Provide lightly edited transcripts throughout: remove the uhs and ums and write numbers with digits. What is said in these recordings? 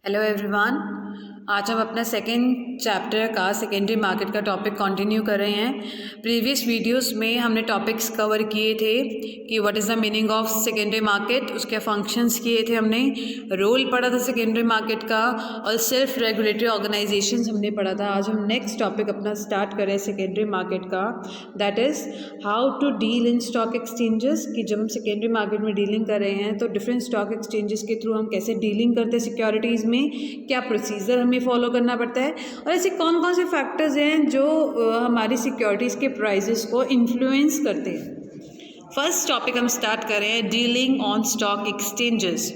Hello everyone, आज हम अपना सेकेंड चैप्टर का सेकेंडरी मार्केट का टॉपिक कंटिन्यू कर रहे हैं। प्रीवियस वीडियोस में हमने टॉपिक्स कवर किए थे कि what is the meaning of secondary market, उसके फंक्शंस किए थे हमने, रोल पढ़ा था सेकेंडरी मार्केट का और सेल्फ रेगुलेटरी ऑर्गेनाइजेशंस हमने पढ़ा था। आज हम नेक्स्ट टॉपिक अपना स्टार्ट करें सेकेंडरी मार्केट का, that is how to deal in stock exchanges. कि जब हम सेकेंडरी मार्केट में डीलिंग कर रहे हैं तो डिफरेंट स्टॉक एक्सचेंजेस के थ्रू हम कैसे डीलिंग करते हैं सिक्योरिटीज़ में, क्या प्रोसीजर हमें फॉलो करना पड़ता है और ऐसे कौन कौन से फैक्टर्स हैं जो हमारी सिक्योरिटीज़ के प्राइसेस को इन्फ्लुएंस करते हैं। फर्स्ट टॉपिक हम स्टार्ट कर रहे हैं डीलिंग ऑन स्टॉक एक्सचेंजेस।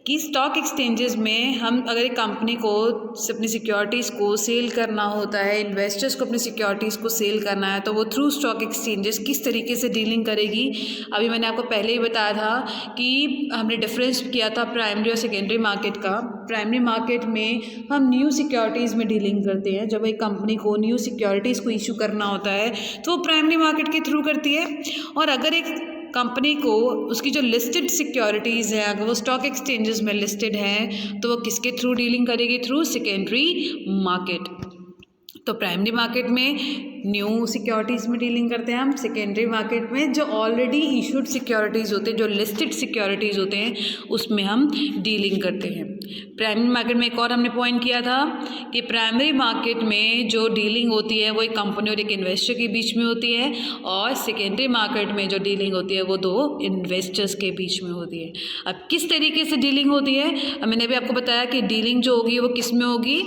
कि स्टॉक एक्सचेंजेस में हम अगर एक कंपनी को अपनी सिक्योरिटीज़ को सेल करना होता है, इन्वेस्टर्स को अपनी सिक्योरिटीज़ को सेल करना है, तो वो थ्रू स्टॉक एक्सचेंजेस किस तरीके से डीलिंग करेगी। अभी मैंने आपको पहले ही बताया था कि हमने डिफरेंस किया था प्राइमरी और सेकेंडरी मार्केट का। प्राइमरी मार्केट में हम न्यू सिक्योरिटीज़ में डीलिंग करते हैं। जब एक कंपनी को न्यू सिक्योरिटीज़ को इशू करना होता है तो वो प्राइमरी मार्केट के थ्रू करती है। और अगर एक कंपनी को उसकी जो लिस्टेड सिक्योरिटीज़ हैं अगर वो स्टॉक एक्सचेंजेस में लिस्टेड हैं तो वो किसके थ्रू डीलिंग करेगी, थ्रू सेकेंडरी मार्केट। तो प्राइमरी मार्केट में न्यू सिक्योरिटीज़ में डीलिंग करते हैं हम, सेकेंडरी मार्केट में जो ऑलरेडी इशूड सिक्योरिटीज़ होते हैं, जो लिस्टेड सिक्योरिटीज़ होते हैं, उसमें हम डीलिंग करते हैं। प्राइमरी मार्केट में एक और हमने पॉइंट किया था कि प्राइमरी मार्केट में जो डीलिंग होती है वो एक कंपनी और एक इन्वेस्टर के बीच में होती है, और सेकेंडरी मार्केट में जो डीलिंग होती है वो दो इन्वेस्टर्स के बीच में होती है। अब किस तरीके से डीलिंग होती है, मैंने अभी आपको बताया कि डीलिंग जो होगी वो किस में होगी,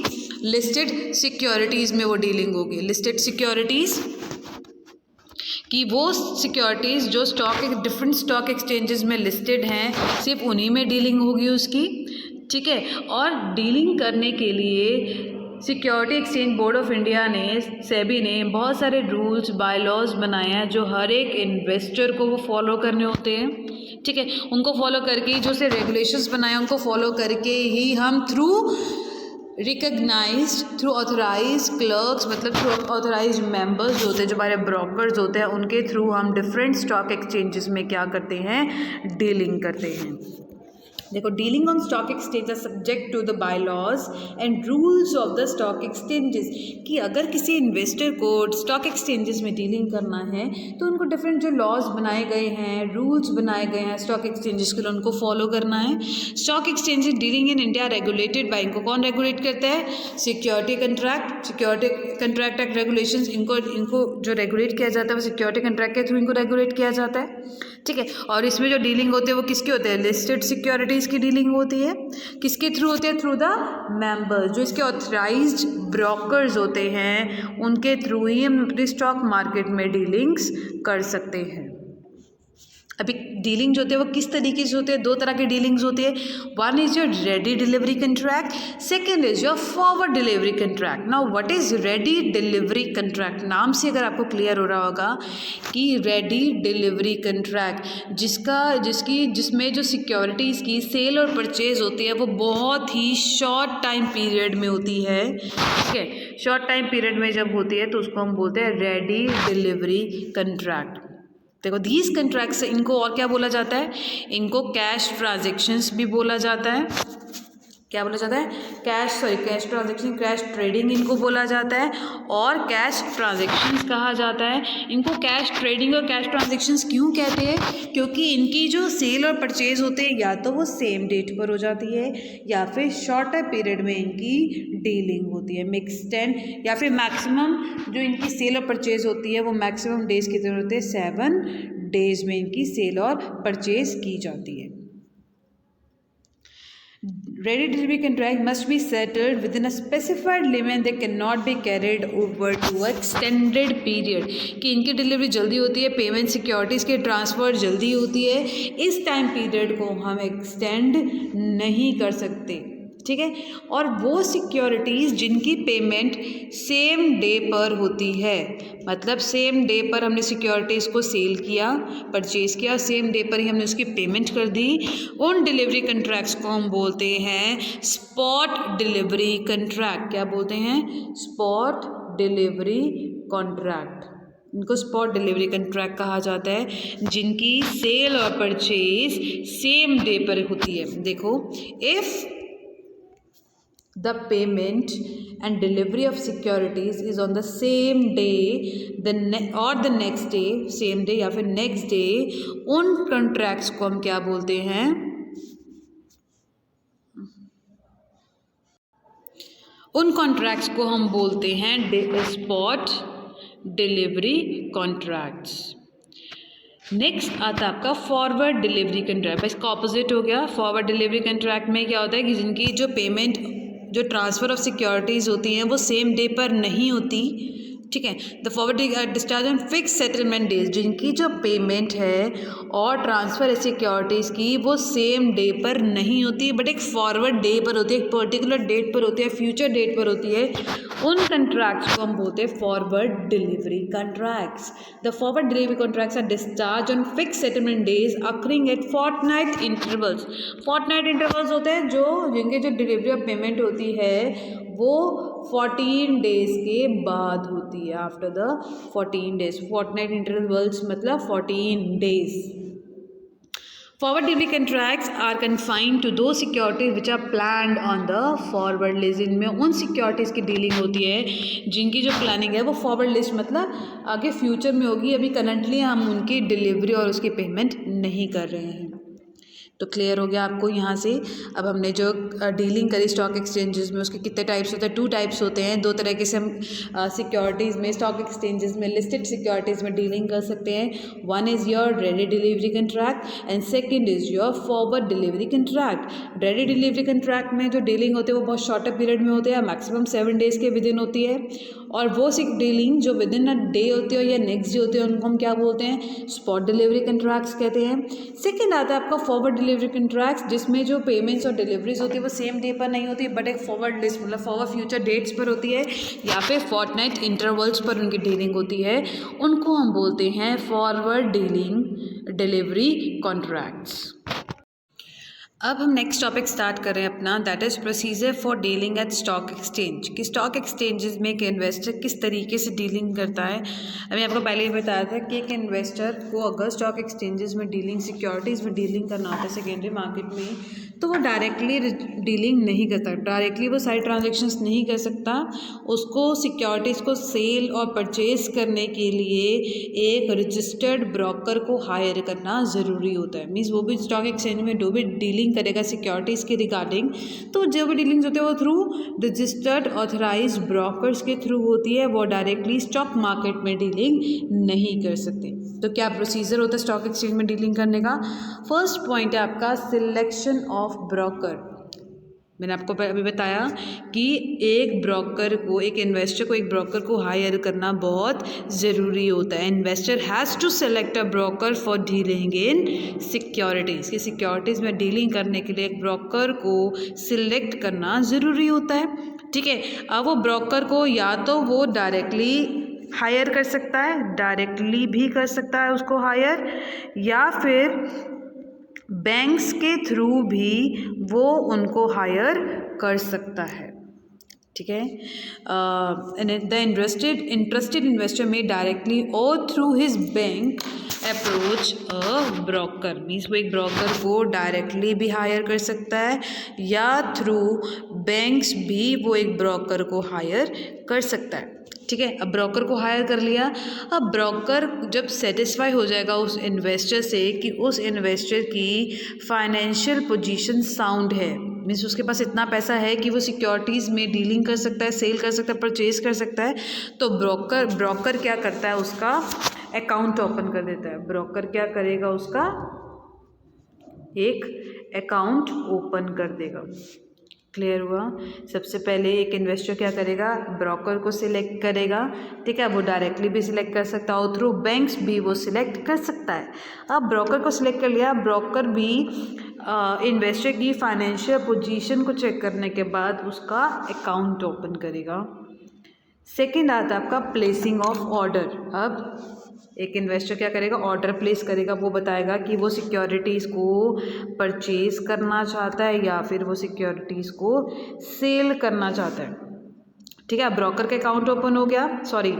लिस्टेड सिक्योरिटीज़ में वो डीलिंग होगी। लिस्टेड सिक्योरिटीज़ कि वो सिक्योरिटीज़ जो डिफरेंट स्टॉक एक्सचेंजेस में लिस्टेड हैं सिर्फ उन्हीं में डीलिंग होगी उसकी, ठीक है। और डीलिंग करने के लिए security exchange board of India ने, सेबी ने बहुत सारे रूल्स बाय लॉज बनाए हैं जो हर एक इन्वेस्टर को वो फॉलो करने होते हैं, ठीक है। उनको फॉलो करके जो से रेगुलेशंस बनाए उनको फॉलो करके ही हम through recognized, through authorize clerks, मतलब थ्रू ऑथोराइज मेंबर्स जो होते हैं, जो हमारे ब्रोकर्स होते हैं, उनके थ्रू हम डिफरेंट स्टॉक एक्सचेंजेस में क्या करते हैं, डीलिंग करते हैं। देखो, dealing on stock exchange are subject to the bye laws and rules of the stock exchanges. कि अगर किसी इन्वेस्टर को स्टॉक एक्सचेंजेस में डीलिंग करना है तो उनको डिफरेंट जो लॉज बनाए गए हैं, रूल्स बनाए गए हैं स्टॉक एक्सचेंजेस के लिए, उनको फॉलो करना है। Stock exchanges dealing in India regulated by, इनको कौन रेगुलेट करता है, सिक्योरिटी कंट्रैक्ट एक्ट रेगुलेशंस। इनको जो रेगुलेट किया जाता है वो सिक्योरिटी कंट्रैक्ट के थ्रू इनको रेगुलेट किया जाता है, ठीक है। और इसमें जो डीलिंग होती है वो किसके होते हैं, लिस्टेड सिक्योरिटीज़ की डीलिंग होती है। किसके थ्रू होती है, थ्रू द मेंबर्स, जो इसके ऑथराइज्ड ब्रोकर्स होते हैं, उनके थ्रू ही हम अपनी स्टॉक मार्केट में डीलिंग्स कर सकते हैं। अभी डीलिंग जो होते हैं वो किस तरीके से होते हैं, दो तरह की डीलिंग्स होती है। One is your ready delivery contract, second is your forward delivery contract. Now what is ready delivery contract, नाम से अगर आपको क्लियर हो रहा होगा कि रेडी डिलीवरी कंट्रैक्ट जिसमें जो सिक्योरिटीज़ की सेल और परचेज होती है वो बहुत ही शॉर्ट टाइम पीरियड में होती है, ठीक है। शॉर्ट टाइम पीरियड में जब होती है तो उसको हम बोलते हैं रेडी डिलीवरी कंट्रैक्ट। देखो, दीज कंट्रैक्ट्स, इनको और क्या बोला जाता है, इनको कैश ट्रांजेक्शन्स भी बोला जाता है। क्या बोला जाता है, कैश ट्रांजेक्शन, कैश ट्रेडिंग इनको बोला जाता है, और कैश ट्रांजेक्शन्स कहा जाता है। इनको कैश ट्रेडिंग और कैश ट्रांजेक्शन्स क्यों कहते हैं, क्योंकि इनकी जो सेल और परचेज होते हैं या तो वो सेम डेट पर हो जाती है या फिर शॉर्टर पीरियड में इनकी डीलिंग होती है, मिक्सड, या फिर मैक्सिमम जो इनकी सेल और परचेज होती है वो मैक्सिमम डेज कितने होते हैं, 7 डेज में इनकी सेल और परचेज की जाती है। Ready delivery contract must be settled within a specified limit. They cannot be carried over to extended period. कि इनकी डिलीवरी जल्दी होती है, पेमेंट सिक्योरिटीज़ के ट्रांसफ़र जल्दी होती है, इस टाइम पीरियड को हम एक्सटेंड नहीं कर सकते, ठीक है। और वो सिक्योरिटीज़ जिनकी पेमेंट सेम डे पर होती है, मतलब सेम डे पर हमने सिक्योरिटीज़ को सेल किया, परचेज़ किया, सेम डे पर ही हमने उसकी पेमेंट कर दी, उन डिलीवरी कंट्रैक्ट्स को हम बोलते हैं स्पॉट डिलीवरी कंट्रैक्ट। क्या बोलते हैं, स्पॉट डिलीवरी कॉन्ट्रैक्ट। इनको स्पॉट डिलीवरी कंट्रैक्ट कहा जाता है, जिनकी सेल और परचेज सेम डे पर होती है। देखो, if the payment and delivery of securities is on the same day और the next day, same day या फिर नेक्स्ट डे, उन कॉन्ट्रैक्ट्स को हम क्या बोलते हैं? उन कॉन्ट्रैक्ट्स को हम बोलते हैं स्पॉट डिलीवरी कॉन्ट्रैक्ट्स। नेक्स्ट आता है आपका फॉरवर्ड डिलीवरी कॉन्ट्रैक्ट। इसका ऑपोजिट हो गया। फॉरवर्ड डिलीवरी कॉन्ट्रैक्ट में क्या होता है कि जिनकी जो पेमेंट, जो ट्रांसफ़र ऑफ सिक्योरिटीज़ होती हैं वो सेम डे पर नहीं होती, ठीक है। The forward discharge on fix settlement days, जिनकी जो पेमेंट है और ट्रांसफ़र है सिक्योरिटीज़ की वो सेम डे पर नहीं होती बट एक फॉरवर्ड डे पर होती है, एक पर्टिकुलर डेट पर होती है, फ्यूचर डेट पर होती है, उन कंट्रैक्ट्स को हम बोलते हैं forward delivery contracts. The forward delivery contracts are discharge on fix settlement days occurring at fortnight intervals. Fortnight intervals होते हैं जो जिनके जो डिलीवरी ऑफ पेमेंट होती है वो 14 डेज के बाद होती है, after the 14 days. Fortnight intervals मतलब 14 days. Forward delivery contracts are confined to those securities which are planned on the forward list। इनमें उन सिक्योरिटीज़ की डीलिंग होती है जिनकी जो प्लानिंग है वो फॉरवर्ड लिस्ट मतलब आगे फ्यूचर में होगी, अभी करंटली हम उनकी डिलीवरी और उसकी पेमेंट नहीं कर रहे हैं। तो क्लियर हो गया आपको यहाँ से। अब हमने जो डीलिंग करी स्टॉक एक्सचेंजेस में, उसके कितने टाइप्स होते हैं? 2 टाइप्स होते हैं। 2 तरीके से हम सिक्योरिटीज़ में, स्टॉक एक्सचेंजेस में, लिस्टेड सिक्योरिटीज़ में डीलिंग कर सकते हैं। One is your ready delivery contract and second is your forward delivery contract. Ready delivery contract में जो डीलिंग होती है वो बहुत शॉर्टर पीरियड में होते हैं, मैक्सिमम 7 डेज़ के विद इन होती है, और वो डीलिंग जो विद इन अ डे होती है या नेक्स्ट डे होती है उनको हम क्या बोलते हैं? स्पॉट डिलीवरी कंट्रैक्ट्स कहते हैं। सेकंड आता है आपका फॉरवर्ड डिलीवरी कंट्रैक्ट्स, जिसमें जो पेमेंट्स और डिलीवरीज होती है वो सेम डे पर नहीं होती बट एक फॉरवर्ड लिस्ट मतलब फॉरवर्ड फ्यूचर डेट्स पर होती है या फिर फोर्टनाइट इंटरवल्स पर उनकी डीलिंग होती है, उनको हम बोलते हैं फॉरवर्ड डीलिंग डिलीवरी कॉन्ट्रैक्ट्स। अब हम नेक्स्ट टॉपिक स्टार्ट करें अपना, that is procedure for dealing at stock exchange. कि स्टॉक एक्सचेंजेस में एक इन्वेस्टर किस तरीके से डीलिंग करता है। अभी आपको पहले ही बताया था कि एक इन्वेस्टर को अगर स्टॉक एक्सचेंजेस में डीलिंग, सिक्योरिटीज़ में डीलिंग करना होता है सेकेंडरी मार्केट में, तो वो डायरेक्टली डीलिंग नहीं करता, डायरेक्टली वो सारी ट्रांजेक्शन्स नहीं कर सकता। उसको सिक्योरिटीज़ को सेल और परचेज करने के लिए एक रजिस्टर्ड ब्रोकर को हायर करना ज़रूरी होता है। मीन्स वो भी स्टॉक एक्सचेंज में जो भी डीलिंग करेगा सिक्योरिटीज़ के रिगार्डिंग, तो जो भी डीलिंग्स होते हैं वो थ्रू रजिस्टर्ड ऑथराइज ब्रोकर्स के थ्रू होती है, वो डायरेक्टली स्टॉक मार्केट में डीलिंग नहीं कर सकते। तो क्या प्रोसीजर होता है स्टॉक एक्सचेंज में डीलिंग करने का? फर्स्ट पॉइंट है आपका सिलेक्शन ऑफ ब्रोकर। मैंने आपको अभी बताया कि एक ब्रोकर को, एक इन्वेस्टर को एक ब्रोकर को हायर करना बहुत ज़रूरी होता है। Investor has to select a broker for dealing in securities. कि सिक्योरिटीज़ में डीलिंग करने के लिए एक ब्रोकर को सिलेक्ट करना ज़रूरी होता है, ठीक है। अब वो ब्रोकर को या तो वो डायरेक्टली हायर कर सकता है, डायरेक्टली भी कर सकता है उसको हायर, या फिर बैंक्स के थ्रू भी वो उनको हायर कर सकता है, ठीक है। द इंटरेस्टेड इन्वेस्टर में डायरेक्टली और through his bank approach a broker. Means वो एक ब्रोकर को डायरेक्टली भी हायर कर सकता है या थ्रू बैंक्स भी वो एक ब्रोकर को हायर कर सकता है, ठीक है। अब ब्रोकर को हायर कर लिया, अब ब्रोकर जब सेटिस्फाई हो जाएगा उस इन्वेस्टर से कि उस इन्वेस्टर की फाइनेंशियल पोजीशन साउंड है, मीन्स उसके पास इतना पैसा है कि वो सिक्योरिटीज़ में डीलिंग कर सकता है, सेल कर सकता है, परचेज कर सकता है, तो ब्रोकर क्या करता है? उसका अकाउंट ओपन कर देता है। ब्रोकर क्या करेगा? उसका एक अकाउंट ओपन कर देगा। क्लियर हुआ? सबसे पहले एक इन्वेस्टर क्या करेगा? ब्रोकर को सिलेक्ट करेगा, ठीक है। वो डायरेक्टली भी सिलेक्ट कर सकता है और थ्रू बैंक्स भी वो सिलेक्ट कर सकता है। अब ब्रोकर को सिलेक्ट कर लिया, ब्रोकर भी इन्वेस्टर की फाइनेंशियल पोजीशन को चेक करने के बाद उसका अकाउंट ओपन करेगा। सेकेंड आता है आपका प्लेसिंग ऑफ ऑर्डर। अब एक इन्वेस्टर क्या करेगा? ऑर्डर प्लेस करेगा। वो बताएगा कि वो सिक्योरिटीज़ को परचेज करना चाहता है या फिर वो सिक्योरिटीज़ को सेल करना चाहता है, ठीक है। ब्रोकर का अकाउंट ओपन हो गया, सॉरी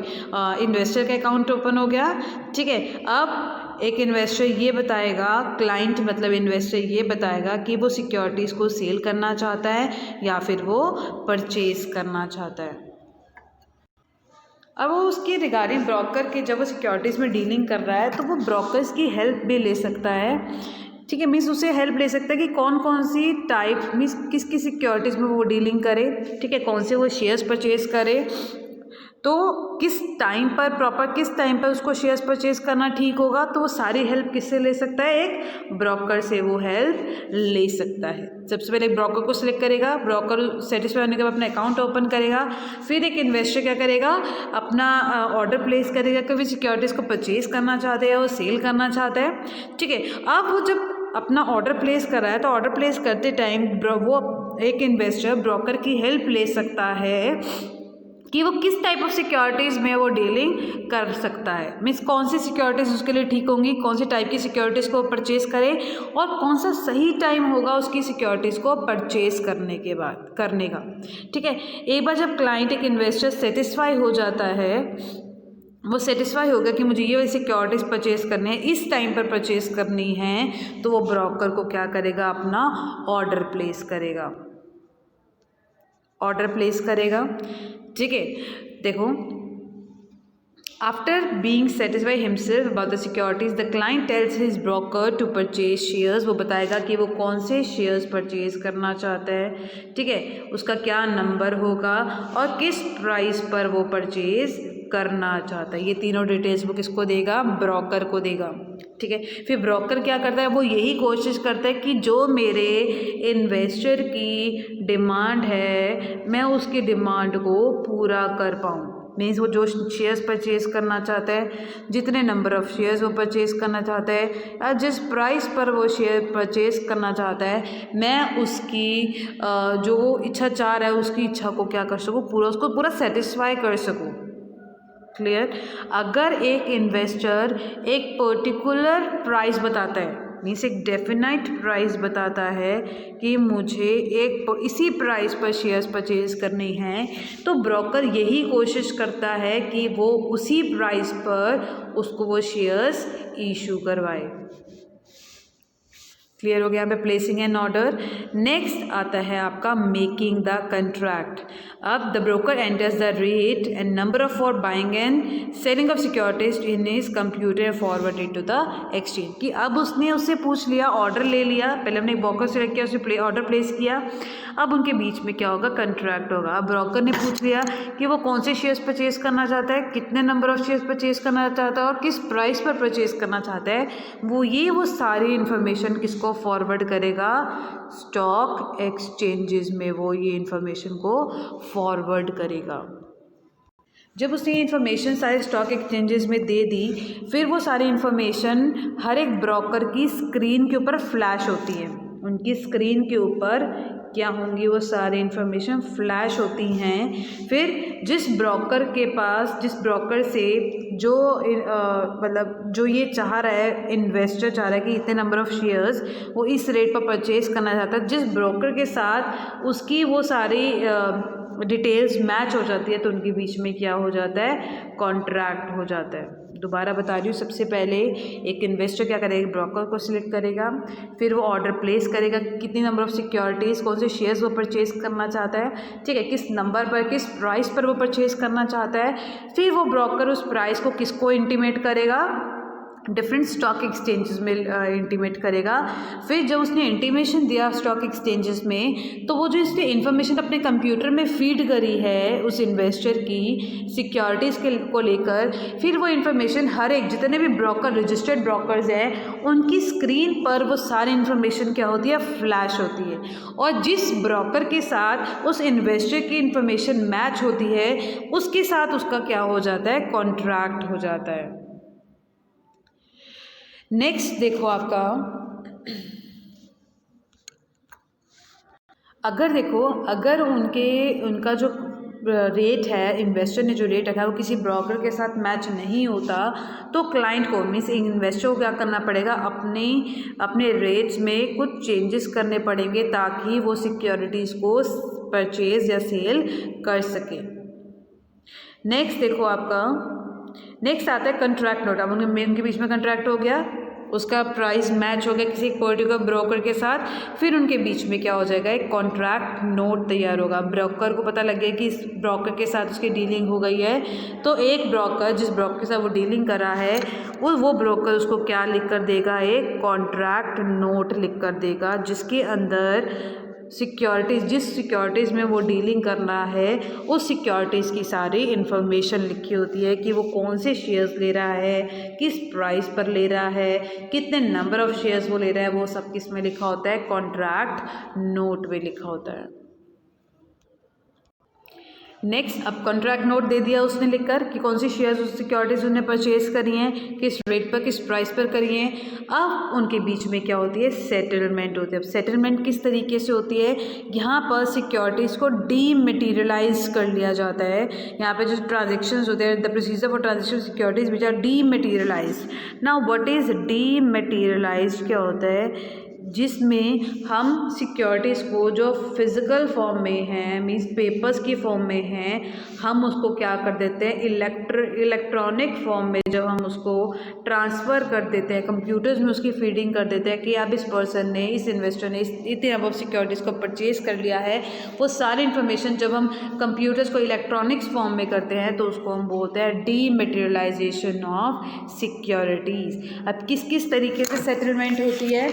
इन्वेस्टर का अकाउंट ओपन हो गया, ठीक है। अब एक इन्वेस्टर ये बताएगा, क्लाइंट मतलब इन्वेस्टर ये बताएगा कि वो सिक्योरिटीज़ को सेल करना चाहता है या फिर वो परचेज करना चाहता है। अब वो उसकी रिगार्डिंग ब्रोकर के जब वो सिक्योरिटीज़ में डीलिंग कर रहा है तो वो ब्रोकर्स की हेल्प भी ले सकता है, ठीक है। मीन्स उसे हेल्प ले सकता है कि कौन कौन सी टाइप मीन्स किस किस सिक्योरिटीज़ में वो डीलिंग करे, ठीक है, कौन से वो शेयर्स परचेज करे, तो किस टाइम पर प्रॉपर किस टाइम पर उसको शेयर्स परचेज करना ठीक होगा, तो वो सारी हेल्प किससे ले सकता है, एक ब्रोकर से वो हेल्प ले सकता है। सबसे पहले एक ब्रोकर को सिलेक्ट करेगा, ब्रोकर सेटिस्फाई होने के बाद अपना अकाउंट ओपन करेगा, फिर एक इन्वेस्टर क्या करेगा, अपना ऑर्डर प्लेस करेगा कि वो सिक्योरिटीज़ को परचेज करना चाहते हैं, वो सेल करना चाहता है, ठीक है। अब वो जब अपना ऑर्डर प्लेस कर रहा है तो ऑर्डर प्लेस करते टाइम वो एक इन्वेस्टर ब्रोकर की हेल्प ले सकता है कि वो किस टाइप ऑफ सिक्योरिटीज़ में वो डीलिंग कर सकता है, मीन्स कौन सी सिक्योरिटीज़ उसके लिए ठीक होंगी, कौन सी टाइप की सिक्योरिटीज़ को परचेज़ करे और कौन सा सही टाइम होगा उसकी सिक्योरिटीज़ को परचेज़ करने के बाद करने का, ठीक है। एक बार जब क्लाइंट एक इन्वेस्टर सेटिस्फाई हो जाता है, वो सेटिस्फाई होगा कि मुझे ये सिक्योरिटीज़ परचेज़ करनी है, इस टाइम पर परचेज़ करनी है, तो वो ब्रोकर को क्या करेगा, अपना ऑर्डर प्लेस करेगा, ऑर्डर प्लेस करेगा, ठीक है। देखो, after being satisfy himself about the securities the client tells his broker to purchase shares, वो बताएगा कि वो कौन से शेयर्स परचेज करना चाहता है, ठीक है, उसका क्या नंबर होगा और किस प्राइस पर वो परचेज करना चाहता है। ये तीनों डिटेल्स वो किसको देगा, ब्रोकर को देगा, ठीक है। फिर ब्रोकर क्या करता है, वो यही कोशिश करता है कि जो मेरे इन्वेस्टर की डिमांड है मैं उसकी डिमांड को पूरा कर पाऊँ, मीन्स वो जो शेयर्स परचेज़ करना चाहता है, जितने नंबर ऑफ़ शेयर्स वो परचेज़ करना चाहता है या जिस प्राइस पर वो शेयर परचेज़ करना चाहता है, मैं उसकी जो इच्छा चाह रहा है उसकी इच्छा को क्या कर सकूँ, उसको पूरा सेटिस्फाई कर सकूँ। क्लियर। अगर एक इन्वेस्टर एक पर्टिकुलर प्राइस बताता है, मीन्स एक डेफिनाइट प्राइस बताता है कि मुझे इसी प्राइस पर शेयर्स परचेज करनी है, तो ब्रोकर यही कोशिश करता है कि वो उसी प्राइस पर उसको वो शेयर्स इशू करवाए। क्लियर हो गया यहाँ पे प्लेसिंग एन ऑर्डर। नेक्स्ट आता है आपका मेकिंग द कंट्रैक्ट। अब the broker enters the rate and number of for buying and selling of securities in is computer forwarded to the exchange. कि अब उसने उससे पूछ लिया, ऑर्डर ले लिया, पहले हमने ब्रोकर सेलेक्ट किया, उसने ऑर्डर प्लेस किया, अब उनके बीच में क्या होगा, कंट्रैक्ट होगा। अब ब्रोकर ने पूछ लिया कि वो कौन से शेयर्स परचेज करना चाहता है, कितने नंबर ऑफ शेयर्स परचेज करना चाहता है और किस प्राइस पर परचेज करना चाहता है। वो सारी इन्फॉर्मेशन किसको फॉरवर्ड करेगा, स्टॉक एक्सचेंजेस में वो ये इन्फॉर्मेशन को फॉरवर्ड करेगा। जब उसने ये इन्फॉर्मेशन सारे स्टॉक एक्सचेंजेस में दे दी, फिर वो सारी इन्फॉर्मेशन हर एक ब्रोकर की स्क्रीन के ऊपर फ्लैश होती है। उनकी स्क्रीन के ऊपर क्या होंगी, वो सारी इन्फॉर्मेशन फ्लैश होती हैं। फिर जिस ब्रोकर से जो मतलब जो ये चाह रहा है, इन्वेस्टर चाह रहा है कि इतने नंबर ऑफ़ शेयर्स वो इस रेट पर परचेज करना चाहता है, जिस ब्रोकर के साथ उसकी वो सारी डिटेल्स मैच हो जाती है, तो उनके बीच में क्या हो जाता है, कॉन्ट्रैक्ट हो जाता है। दोबारा बता रही हूँ, सबसे पहले एक इन्वेस्टर क्या करेगा, ब्रोकर को सिलेक्ट करेगा, फिर वो ऑर्डर प्लेस करेगा, कितनी नंबर ऑफ़ सिक्योरिटीज़, कौन से शेयर्स वो परचेज करना चाहता है, ठीक है, किस नंबर पर, किस प्राइस पर वो परचेज करना चाहता है। फिर वो ब्रोकर उस प्राइस को किसको इंटीमेट करेगा, डिफरेंट स्टॉक एक्सचेंजेस में इंटीमेट करेगा। फिर जब उसने इंटीमेशन दिया स्टॉक एक्सचेंजेस में, तो वो जो इसने इन्फॉर्मेशन अपने कंप्यूटर में फीड करी है उस इन्वेस्टर की सिक्योरिटीज़ को लेकर, फिर वो इन्फॉर्मेशन हर एक जितने भी ब्रोकर, रजिस्टर्ड ब्रोकर्स हैं, उनकी स्क्रीन पर वो सारी इन्फॉर्मेशन क्या होती है, फ्लैश होती है। और जिस ब्रोकर के साथ उस इन्वेस्टर की इन्फॉर्मेशन मैच होती है, उसके साथ उसका क्या हो जाता है, कॉन्ट्रैक्ट हो जाता है। नेक्स्ट देखो आपका, अगर उनका जो रेट है, इन्वेस्टर ने जो रेट रखा है वो किसी ब्रोकर के साथ मैच नहीं होता, तो क्लाइंट को मीन्स इन्वेस्टर को क्या करना पड़ेगा, अपने रेट्स में कुछ चेंजेस करने पड़ेंगे ताकि वो सिक्योरिटीज़ को परचेज या सेल कर सके। नेक्स्ट देखो आपका, नेक्स्ट आता है कंट्रैक्ट नोट। अब उनके बीच में कंट्रैक्ट हो गया, उसका प्राइस मैच हो गया किसी पर्टिकुलर ब्रोकर के साथ, फिर उनके बीच में क्या हो जाएगा, एक कॉन्ट्रैक्ट नोट तैयार होगा। ब्रोकर को पता लग गया कि इस ब्रोकर के साथ उसकी डीलिंग हो गई है, तो एक ब्रोकर जिस ब्रोकर के साथ वो डीलिंग कर रहा है वो ब्रोकर उसको क्या लिख कर देगा, एक कॉन्ट्रैक्ट नोट लिख कर देगा, जिसके अंदर सिक्योरिटीज़, जिस सिक्योरिटीज़ में वो डीलिंग करना है उस सिक्योरिटीज़ की सारी इन्फॉर्मेशन लिखी होती है कि वो कौन से शेयर्स ले रहा है, किस प्राइस पर ले रहा है, कितने नंबर ऑफ़ शेयर्स वो ले रहा है, वो सब किस में लिखा होता है, कॉन्ट्रैक्ट नोट में लिखा होता है। नेक्स्ट, अब कॉन्ट्रैक्ट नोट दे दिया उसने लिखकर कि कौन सी शेयर्स उस सिक्योरिटीज़ उन्होंने परचेज करी हैं, किस रेट पर, किस प्राइस पर करी हैं। अब उनके बीच में क्या होती है, सेटलमेंट होती है। अब सेटलमेंट किस तरीके से होती है, यहाँ पर सिक्योरिटीज़ को डीमैटेरियलाइज कर लिया जाता है। यहाँ पे जो ट्रांजेक्शन्स होते हैं, the procedure for transaction securities which are dematerialise. Now what is dematerialise, क्या होता है, जिसमें हम सिक्योरिटीज़ को जो फिज़िकल फॉर्म में है, मीन्स पेपर्स की फॉर्म में हैं, हम उसको क्या कर देते हैं, इलेक्ट्रॉनिक फॉर्म में जब हम उसको ट्रांसफ़र कर देते हैं, कंप्यूटर्स में उसकी फीडिंग कर देते हैं कि अब इस पर्सन ने, इस इन्वेस्टर ने इतने अब सिक्योरिटीज़ को परचेज कर लिया है, वो सारी इन्फॉर्मेशन जब हम कंप्यूटर्स को इलेक्ट्रॉनिक्स फॉर्म में करते हैं तो उसको हम बोलते हैं डीमैटेरियलाइजेशन ऑफ सिक्योरिटीज़। अब किस किस तरीके से सेटलमेंट होती है,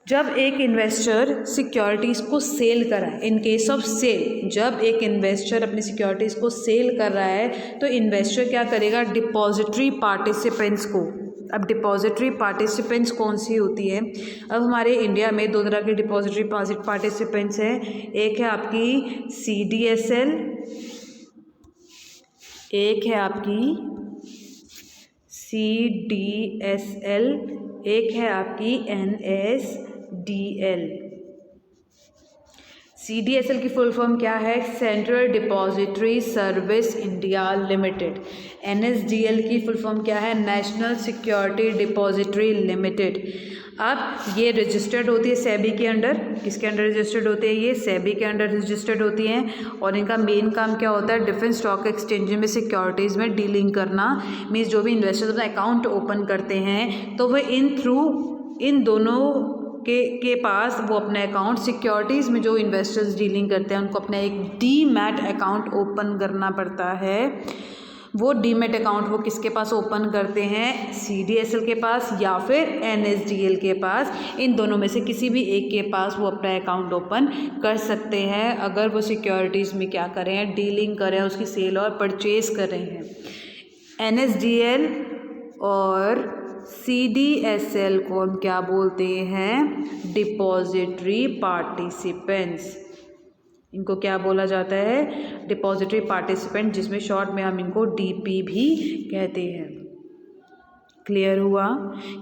जब एक इन्वेस्टर सिक्योरिटीज़ को सेल कर रहा है, इन केस ऑफ सेल, जब एक इन्वेस्टर अपनी सिक्योरिटीज़ को सेल कर रहा है तो इन्वेस्टर क्या करेगा, डिपॉजिटरी पार्टिसिपेंट्स को, अब डिपॉजिटरी पार्टिसिपेंट्स कौन सी होती है, अब हमारे इंडिया में दो तरह के डिपॉजिटरी पार्टिसिपेंट्स हैं, एक है आपकी CDSL, एक है आपकी CDSL, एक है आपकी NSDL। CDSL की फुल फॉर्म क्या है, central depository service India limited. NSDL की फुल फॉर्म क्या है, नेशनल सिक्योरिटी डिपॉजिटरी लिमिटेड। अब ये रजिस्टर्ड होती है सेबी के अंडर, किसके अंडर रजिस्टर्ड होती है, ये सेबी के अंडर रजिस्टर्ड होती हैं, और इनका मेन काम क्या होता है, डिफरेंट स्टॉक एक्सचेंज में सिक्योरिटीज़ में डीलिंग करना। मीन्स जो भी इन्वेस्टर्स अपना अकाउंट ओपन करते हैं तो वह इन दोनों के पास वो अपने अकाउंट, सिक्योरिटीज़ में जो इन्वेस्टर्स डीलिंग करते हैं उनको अपना एक डीमैट अकाउंट ओपन करना पड़ता है। वो डीमैट अकाउंट वो किसके पास ओपन करते हैं, CDSL के पास या फिर NSDL के पास, इन दोनों में से किसी भी एक के पास वो अपना अकाउंट ओपन कर सकते हैं अगर वो सिक्योरिटीज़ में क्या कर रहे हैं, डीलिंग कर रहे हैं, उसकी सेल और परचेज कर रहे हैं। NSDL और CDSL को हम क्या बोलते हैं, डिपॉजिटरी पार्टिसिपेंट्स। इनको क्या बोला जाता है, डिपॉजिटरी पार्टिसिपेंट, जिसमें शॉर्ट में हम इनको DP भी कहते हैं। क्लियर हुआ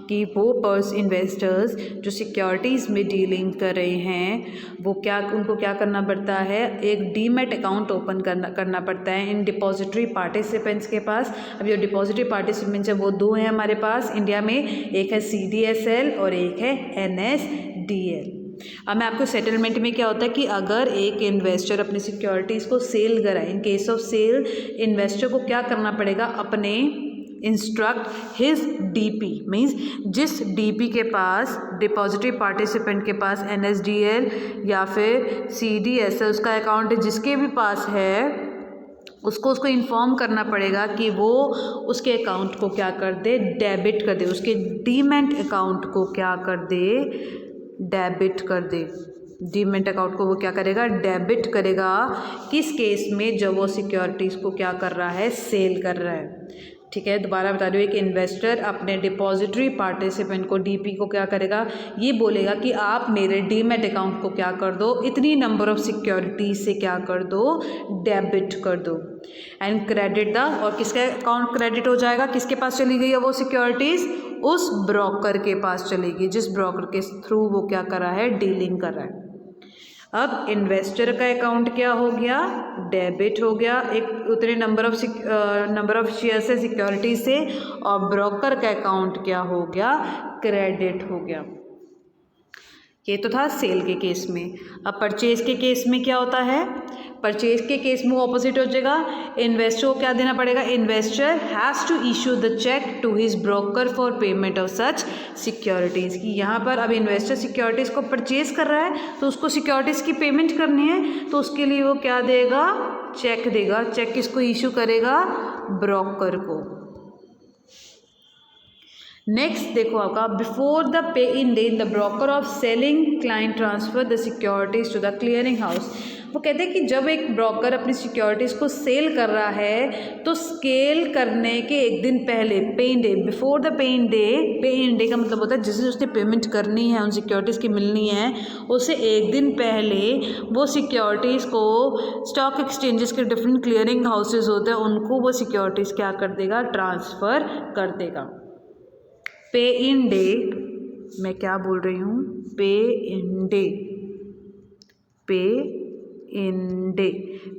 कि वो इन्वेस्टर्स जो सिक्योरिटीज़ में डीलिंग कर रहे हैं वो उनको क्या करना पड़ता है, एक डीमैट अकाउंट ओपन करना पड़ता है इन डिपॉजिटरी पार्टिसिपेंट्स के पास। अब जो डिपॉजिटरी पार्टिसिपेंट्स हैं वो दो हैं हमारे पास इंडिया में, एक है CDSL और एक है NSDL। अब मैं आपको सेटलमेंट में क्या होता है कि अगर एक इन्वेस्टर अपनी सिक्योरिटीज़ को सेल कराए, in case of sale investor को क्या करना पड़ेगा, अपने इंस्ट्रक्ट हिज DP, मीन्स जिस DP के पास, डिपॉजिटरी पार्टिसिपेंट के पास NSDL या फिर CDSL उसका अकाउंट है, जिसके भी पास है उसको इन्फॉर्म करना पड़ेगा कि वो उसके अकाउंट को क्या कर दे, डेबिट कर दे, उसके डीमैट अकाउंट को क्या कर दे, डेबिट कर दे। डीमैट अकाउंट को वो क्या करेगा, डेबिट करेगा। किस केस में, जब वो सिक्योरिटीज़ को क्या कर रहा है, सेल कर रहा है। ठीक है, दोबारा बता दो, एक इन्वेस्टर अपने डिपॉजिटरी पार्टिसिपेंट को DP को क्या करेगा, ये बोलेगा कि आप मेरे डीमैट अकाउंट को क्या कर दो, इतनी नंबर ऑफ सिक्योरिटीज से क्या कर दो, डेबिट कर दो। एंड क्रेडिट द, और किसका अकाउंट क्रेडिट हो जाएगा, किसके पास चली गई है वो सिक्योरिटीज़, उस ब्रोकर के पास चलेगी जिस ब्रोकर के थ्रू वो क्या कर रहा है, डीलिंग कर रहा है। अब इन्वेस्टर का अकाउंट क्या हो गया, डेबिट हो गया एक उतने नंबर ऑफ शेयर से, सिक्योरिटी से, और ब्रोकर का अकाउंट क्या हो गया, क्रेडिट हो गया। ये तो था सेल के केस में। अब परचेज के केस में क्या होता है, परचेज के केस में वो ऑपोजिट हो जाएगा, इन्वेस्टर को क्या देना पड़ेगा, investor has to issue the cheque to his broker for payment of such securities. की यहाँ पर अब इन्वेस्टर सिक्योरिटीज़ को परचेज कर रहा है तो उसको सिक्योरिटीज़ की पेमेंट करनी है, तो उसके लिए वो क्या देगा, चेक देगा। चेक किसको इशू करेगा, ब्रोकर को। नेक्स्ट देखो आपका, before the pay in day the broker of selling client transfer the securities to the clearing house. वो कहते हैं कि जब एक ब्रोकर अपनी सिक्योरिटीज़ को सेल कर रहा है तो सेल करने के एक दिन पहले, पे in day, before the pay in day, पे इन डे का मतलब होता है जिस दिन उसने पेमेंट करनी है, उन सिक्योरिटीज़ की मिलनी है, उससे एक दिन पहले वो सिक्योरिटीज़ को स्टॉक एक्सचेंजेस के डिफरेंट क्लियरिंग हाउसेज होते हैं, उनको वो सिक्योरिटीज़ क्या कर देगा, ट्रांसफ़र कर देगा। पे इन डे, मैं क्या बोल रही हूँ, पे इन डे, पे इन डे,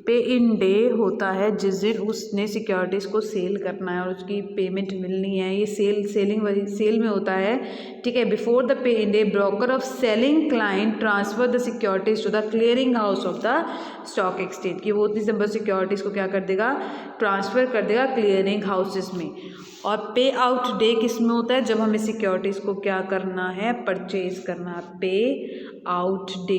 पे इन डे होता है जिस दिन उसने सिक्योरिटीज़ को सेल करना है और उसकी पेमेंट मिलनी है, ये सेल में होता है, ठीक है। Before the pay in day broker of selling client transfer the securities to the clearing house of the stock exchange, की वो उतनी नंबर सिक्योरिटीज़ को क्या कर देगा, ट्रांसफ़र कर देगा क्लियरिंग हाउसेस में। और पे आउट डे किस में होता है, जब हमें सिक्योरिटीज़ को क्या करना है, परचेज करना है, पे out day.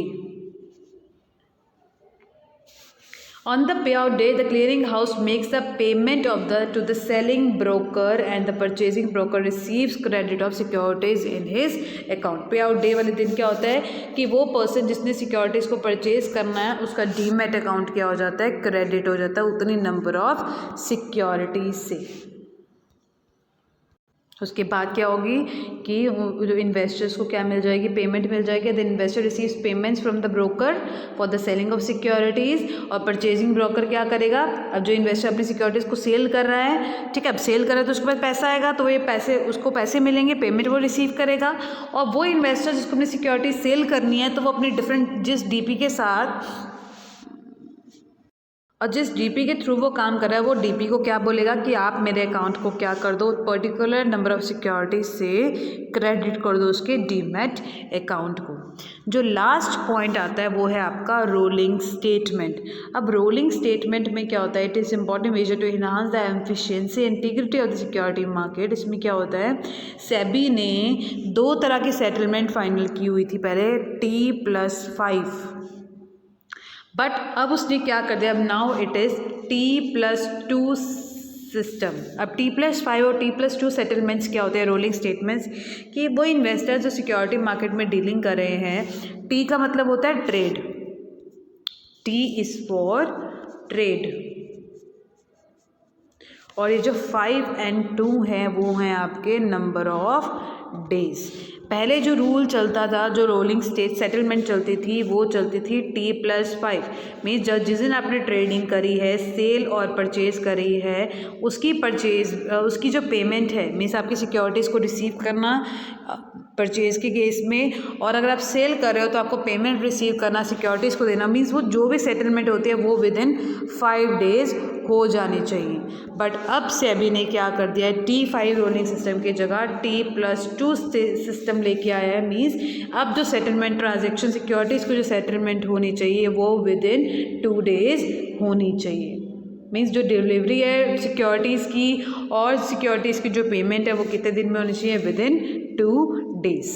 On the payout day, the clearing house makes the payment to the selling broker and the purchasing broker receives credit of securities in his account. Payout day वाले दिन क्या होता है कि वो पर्सन जिसने सिक्योरिटीज़ को purchase करना है उसका डीमैट अकाउंट क्या हो जाता है, क्रेडिट हो जाता है उतनी नंबर ऑफ सिक्योरिटीज से। उसके बाद क्या होगी कि जो इन्वेस्टर्स को क्या मिल जाएगी, पेमेंट मिल जाएगी। The investor receives payments from the broker for the selling of securities, और परचेजिंग ब्रोकर क्या करेगा, अब जो इन्वेस्टर अपनी सिक्योरिटीज़ को सेल कर रहा है, ठीक है, अब सेल कर रहा है तो उसके पास पैसा आएगा, तो ये पैसे, उसको पैसे मिलेंगे, पेमेंट वो रिसीव करेगा। और वो इन्वेस्टर जिसको अपनी सिक्योरिटी सेल करनी है तो वो अपनी डिफरेंट जिस डीपी के साथ और जिस डीपी के थ्रू वो काम कर रहा है वो डीपी को क्या बोलेगा कि आप मेरे अकाउंट को क्या कर दो, पर्टिकुलर नंबर ऑफ सिक्योरिटी से क्रेडिट कर दो उसके डीमैट अकाउंट को। जो लास्ट पॉइंट आता है वो है आपका रोलिंग स्टेटमेंट। अब रोलिंग स्टेटमेंट में क्या होता है, it is important measure to enhance the efficiency integrity of the security market. इसमें क्या होता है, सेबी ने 2 तरह की सेटलमेंट फाइनल की हुई थी, पहले T+5, बट अब उसने क्या कर दिया, अब now it is T+2 system. अब T+5 और T+2 सेटलमेंट्स क्या होते हैं, रोलिंग स्टेटमेंट्स, कि वो इन्वेस्टर जो सिक्योरिटी मार्केट में डीलिंग कर रहे हैं, T का मतलब होता है trade, T is for trade, और ये जो 5 और 2 हैं वो हैं आपके नंबर ऑफ डेज। पहले जो रूल चलता था, जो रोलिंग स्टेट सेटलमेंट चलती थी, वो चलती थी T+5, मीन्स जिस दिन आपने ट्रेडिंग करी है, सेल और परचेज करी है, उसकी जो पेमेंट है, मीन्स आपकी सिक्योरिटीज़ को रिसीव करना परचेज़ के केस में, और अगर आप सेल कर रहे हो तो आपको पेमेंट रिसीव करना, सिक्योरिटीज़ को देना, मीन्स वो जो भी सेटलमेंट होती है वो विद इन 5 डेज़ हो जानी चाहिए। बट अब सेबी ने क्या कर दिया है, T5 रोलिंग सिस्टम की जगह T+2 सिस्टम लेके आया है। मीन्स अब जो सेटलमेंट ट्रांजेक्शन सिक्योरिटीज़ को जो सेटलमेंट होनी चाहिए वो विद इन 2 डेज़ होनी चाहिए। मीन्स जो डिलीवरी है सिक्योरिटीज़ की और सिक्योरिटीज़ की जो पेमेंट है वो कितने दिन में होनी चाहिए, विद इन 2 डेज़।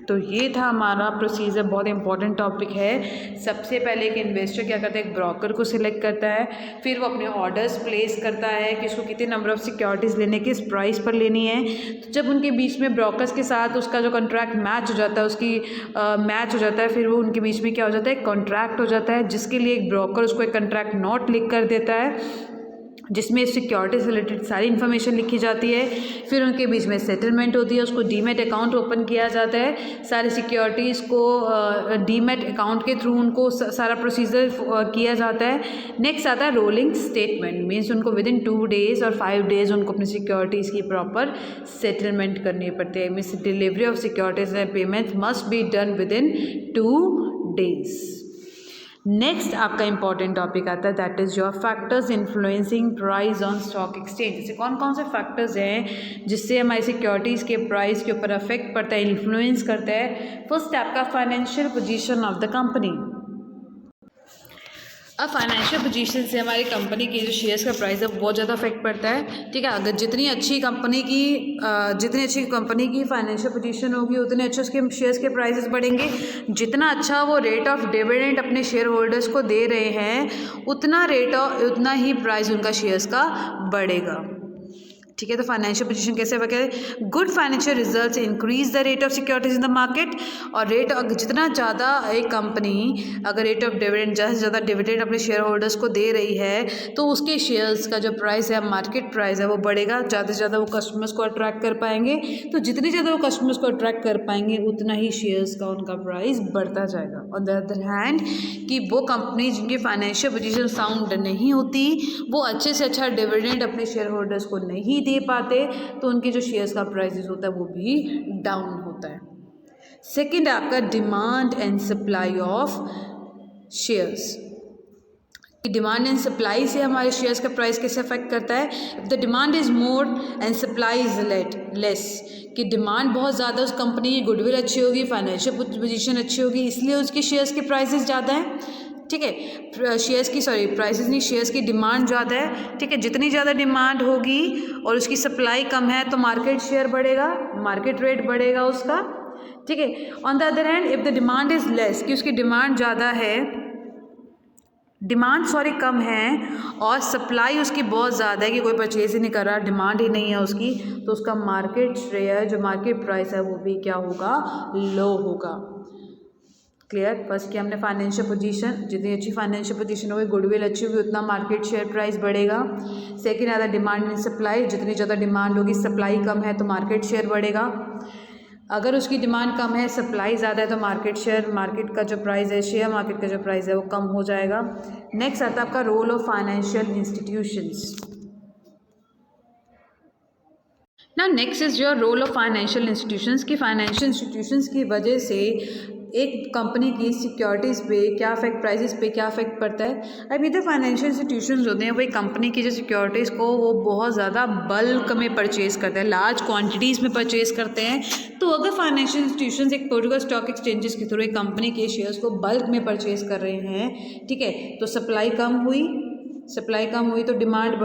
तो ये था हमारा प्रोसीजर, बहुत इंपॉर्टेंट टॉपिक है। सबसे पहले एक इन्वेस्टर क्या करता है, एक ब्रोकर को सिलेक्ट करता है, फिर वो अपने ऑर्डर्स प्लेस करता है कि उसको कितने नंबर ऑफ़ सिक्योरिटीज़ लेने की, इस प्राइस पर लेनी है। तो जब उनके बीच में ब्रोकर्स के साथ उसका जो कॉन्ट्रैक्ट मैच हो जाता है, उसकी मैच हो जाता है, फिर वो उनके बीच में क्या हो जाता है, कॉन्ट्रैक्ट हो जाता है, जिसके लिए एक ब्रोकर उसको एक कॉन्ट्रैक्ट नोट लिख कर देता है जिसमें सिक्योरिटी से रिलेटेड सारी इन्फॉर्मेशन लिखी जाती है। फिर उनके बीच में सेटलमेंट होती है, उसको डीमैट अकाउंट ओपन किया जाता है, सारी सिक्योरिटीज़ को डीमैट अकाउंट के थ्रू उनको सारा प्रोसीजर किया जाता है। नेक्स्ट आता है रोलिंग स्टेटमेंट, मीन्स उनको विद इन 2 डेज़ और 5 डेज़ उनको अपनी सिक्योरिटीज़ की प्रॉपर सेटलमेंट करनी पड़ती है। Means delivery of securities and payment must be done with in 2 days. Next आपका इंपॉर्टेंट टॉपिक आता है, that is your factors influencing price on stock exchange. जैसे कौन कौन से फैक्टर्स हैं जिससे हमारी सिक्योरिटीज़ के प्राइस के ऊपर अफेक्ट पड़ता है, इन्फ्लुएंस करता है। फर्स्ट आपका financial position of the company. अब फाइनेंशियल पोजीशन से हमारी कंपनी की जो शेयर्स का प्राइस है बहुत ज़्यादा इफेक्ट पड़ता है। ठीक है, अगर जितनी अच्छी कंपनी की फाइनेंशियल पोजीशन होगी उतने अच्छे उसके शेयर्स के प्राइसेस बढ़ेंगे। जितना अच्छा वो रेट ऑफ डिविडेंड अपने शेयर होल्डर्स को दे रहे हैं उतना ही प्राइस उनका शेयर्स का बढ़ेगा। ठीक है, तो फाइनेंशियल पोजीशन कैसे वगैरह good financial results increase the rate of securities in the market. और जितना ज़्यादा एक कंपनी अगर रेट ऑफ डिविडेंड ज़्यादा से ज़्यादा डिविडेंड अपने शेयर होल्डर्स को दे रही है तो उसके शेयर्स का जो प्राइस है मार्केट प्राइस है वो बढ़ेगा। ज़्यादा से ज़्यादा वो कस्टमर्स को अट्रैक्ट कर पाएंगे, तो जितनी ज़्यादा वो कस्टमर्स को अट्रैक्ट कर पाएंगे उतना ही शेयर्स का उनका प्राइस बढ़ता जाएगा। ऑन द अदर हैंड कि वो कंपनी जिनकी फाइनेंशियल पोजीशन साउंड नहीं होती, वो अच्छे से अच्छा डिविडेंड अपने शेयर होल्डर्स को नहीं दे पाते, तो उनके जो शेयर्स का प्राइसेस होता है वो भी डाउन होता है। सेकंड आपका demand and supply of shares. Demand and supply से हमारे शेयर्स का प्राइस कैसे अफेक्ट करता है। If the demand is more and supply is less, कि डिमांड बहुत ज़्यादा उस कंपनी की गुडविल अच्छी होगी, फाइनेंशियल पोजीशन अच्छी होगी, इसलिए उसके शेयर्स के प्राइसेस ज़्यादा हैं। ठीक है, प्राइसेस नहीं, शेयर्स की डिमांड ज़्यादा है। ठीक है, जितनी ज़्यादा डिमांड होगी और उसकी सप्लाई कम है तो मार्केट शेयर बढ़ेगा, मार्केट रेट बढ़ेगा उसका। ठीक है, on the other hand if the demand is less, कि उसकी डिमांड ज़्यादा है, कम है और सप्लाई उसकी बहुत ज़्यादा है कि कोई परचेज ही नहीं कर रहा, डिमांड ही नहीं है उसकी, तो उसका मार्केट शेयर जो मार्केट प्राइस है वो भी क्या होगा, लो होगा। क्लियर। फर्स्ट कि हमने फाइनेंशियल पोजीशन, जितनी अच्छी फाइनेंशियल पोजीशन होगी, गुडविल अच्छी होगी, उतना मार्केट शेयर प्राइस बढ़ेगा। सेकंड ज़्यादा डिमांड एंड सप्लाई, जितनी ज़्यादा डिमांड होगी सप्लाई कम है तो मार्केट शेयर बढ़ेगा। अगर उसकी डिमांड कम है सप्लाई ज़्यादा है तो मार्केट का जो प्राइस है, शेयर मार्केट का जो प्राइस है वो कम हो जाएगा। नेक्स्ट आता है आपका रोल ऑफ फाइनेंशियल इंस्टीट्यूशंस। ना next is your role of financial institutions. की फाइनेंशियल इंस्टीट्यूशंस की वजह से एक कंपनी की सिक्योरिटीज़ पे क्या इफेक्ट, प्राइसेस पे क्या इफेक्ट पड़ता है। अब इधर फाइनेंशियल इंस्टीट्यूशंस होते हैं वो एक कंपनी की जो सिक्योरिटीज़ को वो बहुत ज़्यादा बल्क में परचेज करते हैं, लार्ज क्वांटिटीज़ में परचेज करते हैं। तो अगर फाइनेंशियल इंस्टीट्यूशंस एक पर्टिकुलर स्टॉक एक्सचेंजेस के थ्रू एक कंपनी के शेयर्स को बल्क में परचेज कर रहे हैं, ठीक है, तो सप्लाई कम हुई तो डिमांड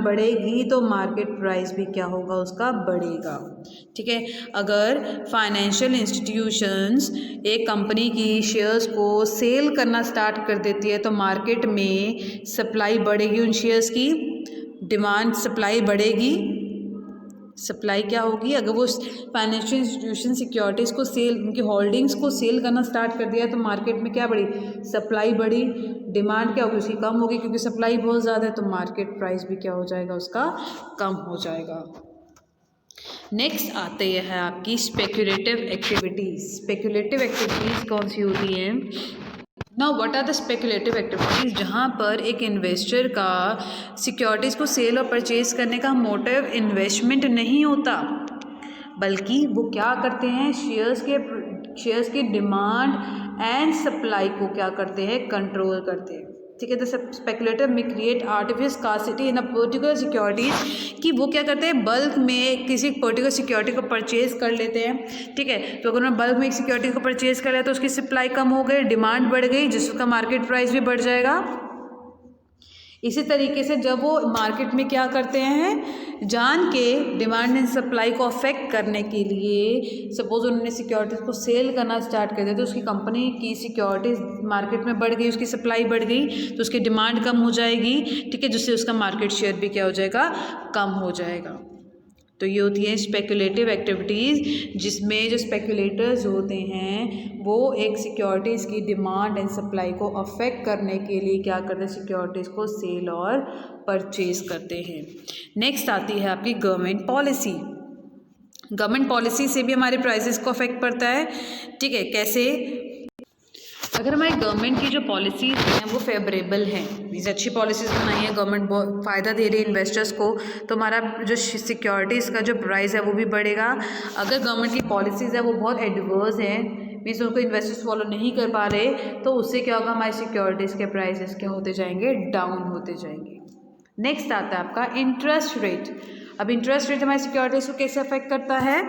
बढ़ेगी तो मार्केट प्राइस भी क्या होगा, उसका बढ़ेगा। ठीक है, अगर फाइनेंशियल इंस्टीट्यूशंस एक कंपनी की शेयर्स को सेल करना स्टार्ट कर देती है तो मार्केट में सप्लाई बढ़ेगी उन शेयर्स की, डिमांड सप्लाई बढ़ेगी, सप्लाई क्या होगी। अगर वो फाइनेंशियल इंस्टीट्यूशन सिक्योरिटीज़ को उनकी होल्डिंग्स को सेल करना स्टार्ट कर दिया तो मार्केट में क्या बढ़ी, सप्लाई बढ़ी, डिमांड क्या होगी, उसकी कम होगी, क्योंकि सप्लाई बहुत ज़्यादा है तो मार्केट प्राइस भी क्या हो जाएगा, उसका कम हो जाएगा। नेक्स्ट आते हैं आपकी स्पेक्यूलेटिव एक्टिविटीज़ कौन सी होती हैं। Now what are the speculative activities, जहाँ पर एक इन्वेस्टर का सिक्योरिटीज़ को सेल और परचेज करने का मोटिव इन्वेस्टमेंट नहीं होता, बल्कि वो क्या करते हैं, शेयर्स के डिमांड एंड सप्लाई को क्या करते हैं, कंट्रोल करते हैं। ठीक है, द स्पेकुलेटर में create artificial scarcity in a particular securities, कि वो क्या करते हैं, बल्क में किसी पर्टिकुलर सिक्योरिटी को परचेज कर लेते हैं। ठीक है, तो अगर उन्होंने बल्क में एक सिक्योरिटी को परचेज कर लिया तो उसकी सप्लाई कम हो गई, डिमांड बढ़ गई, जिसका मार्केट प्राइस भी बढ़ जाएगा। इसी तरीके से जब वो मार्केट में क्या करते हैं, जान के डिमांड एंड सप्लाई को अफेक्ट करने के लिए, सपोज उन्होंने सिक्योरिटीज़ को सेल करना स्टार्ट कर दिया तो उसकी कंपनी की सिक्योरिटीज़ मार्केट में बढ़ गई, उसकी सप्लाई बढ़ गई तो उसकी डिमांड कम हो जाएगी। ठीक है, जिससे उसका मार्केट शेयर भी क्या हो जाएगा, कम हो जाएगा। तो ये होती है स्पेकुलेटिव एक्टिविटीज़, जिसमें जो स्पेकुलेटर्स होते हैं वो एक सिक्योरिटीज़ की डिमांड एंड सप्लाई को अफेक्ट करने के लिए क्या करते हैं, सिक्योरिटीज़ को सेल और परचेज करते हैं। नेक्स्ट आती है आपकी गवर्नमेंट पॉलिसी। गवर्नमेंट पॉलिसी से भी हमारे प्राइसेस को अफेक्ट पड़ता है। ठीक है, कैसे, अगर हमारी गवर्नमेंट की जो पॉलिसीज़ हैं वो फेवरेबल हैं, मीन्स अच्छी पॉलिसीज़ बनाई है गवर्नमेंट, बहुत फ़ायदा दे रही है इन्वेस्टर्स को, तो हमारा जो सिक्योरिटीज़ का जो प्राइस है वो भी बढ़ेगा। अगर गवर्नमेंट की पॉलिसीज़ है वो बहुत एडवर्स हैं, मीन्स उनको इन्वेस्टर्स फॉलो नहीं कर पा रहे, तो उससे क्या होगा, हमारी सिक्योरिटीज़ के प्राइसेस क्या होते जाएंगे, डाउन होते जाएंगे। नेक्स्ट आता है आपका इंटरेस्ट रेट। अब इंटरेस्ट रेट हमारी सिक्योरिटीज़ को कैसे अफेक्ट करता है।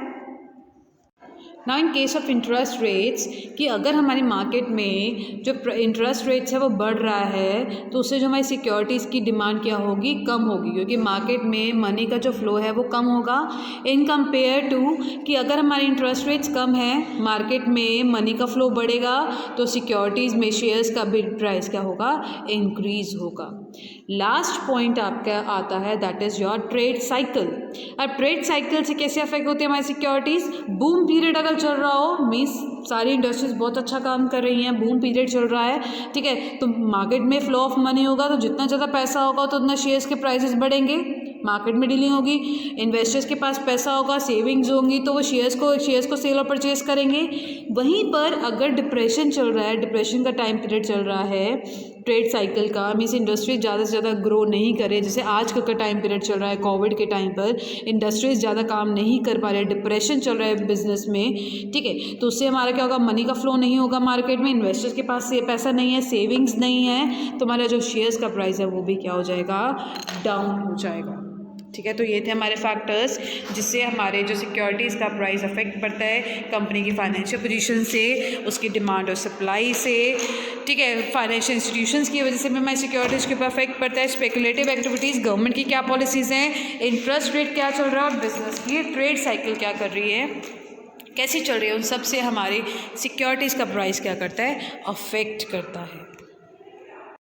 Now in case of interest rates, कि अगर हमारी मार्केट में जो इंटरेस्ट रेट्स है वो बढ़ रहा है तो उससे जो हमारी सिक्योरिटीज़ की डिमांड क्या होगी, कम होगी, क्योंकि मार्केट में मनी का जो फ्लो है वो कम होगा इन कंपेयर टू कि अगर हमारे इंटरेस्ट रेट्स कम है, मार्केट में मनी का फ्लो बढ़ेगा तो सिक्योरिटीज़ में शेयर्स का बिड प्राइस क्या होगा, इंक्रीज होगा। लास्ट पॉइंट आपका आता है that is your trade cycle. अब ट्रेड साइकिल से कैसे अफेक्ट होती है हमारी सिक्योरिटीज़? बूम पीरियड अगर चल रहा हो, मीन्स सारी इंडस्ट्रीज बहुत अच्छा काम कर रही हैं, बूम पीरियड चल रहा है, ठीक है, तो मार्केट में फ्लो ऑफ मनी होगा, तो जितना ज़्यादा पैसा होगा तो उतना शेयर्स के प्राइसेस बढ़ेंगे, मार्केट में डीलिंग होगी, इन्वेस्टर्स के पास पैसा होगा, सेविंग्स होंगी, तो वो शेयर्स को सेल और परचेज करेंगे। वहीं पर अगर डिप्रेशन चल रहा है, डिप्रेशन का टाइम पीरियड चल रहा है ट्रेड साइकिल का, मीन्स इंडस्ट्रीज ज़्यादा से ज़्यादा ग्रो नहीं करे, जैसे आज का टाइम पीरियड चल रहा है कोविड के टाइम पर इंडस्ट्रीज ज़्यादा काम नहीं कर पा रहे, डिप्रेशन चल रहा है बिजनेस में, ठीक है, तो उससे हमारा क्या होगा, मनी का फ्लो नहीं होगा मार्केट में, इन्वेस्टर्स के पास से पैसा नहीं है, सेविंग्स नहीं है, तो हमारा जो शेयर्स का प्राइस है वो भी क्या हो जाएगा, डाउन हो जाएगा। ठीक है, तो ये थे हमारे फैक्टर्स जिससे हमारे जो सिक्योरिटीज़ का प्राइस अफेक्ट पड़ता है कंपनी की फाइनेंशियल पोजीशन से, उसकी डिमांड और सप्लाई से, ठीक है, फाइनेंशियल इंस्टीट्यूशंस की वजह से भी हमारी सिक्योरिटीज़ के ऊपर अफेक्ट पड़ता है, स्पेकुलेटिव एक्टिविटीज़, गवर्नमेंट की क्या पॉलिसीज़ हैं, इंटरेस्ट रेट क्या चल रहा है और बिजनेस की ट्रेड साइकिल क्या कर रही है, कैसी चल रही है, उन सब से हमारी सिक्योरिटीज़ का प्राइस क्या करता है, अफेक्ट करता है।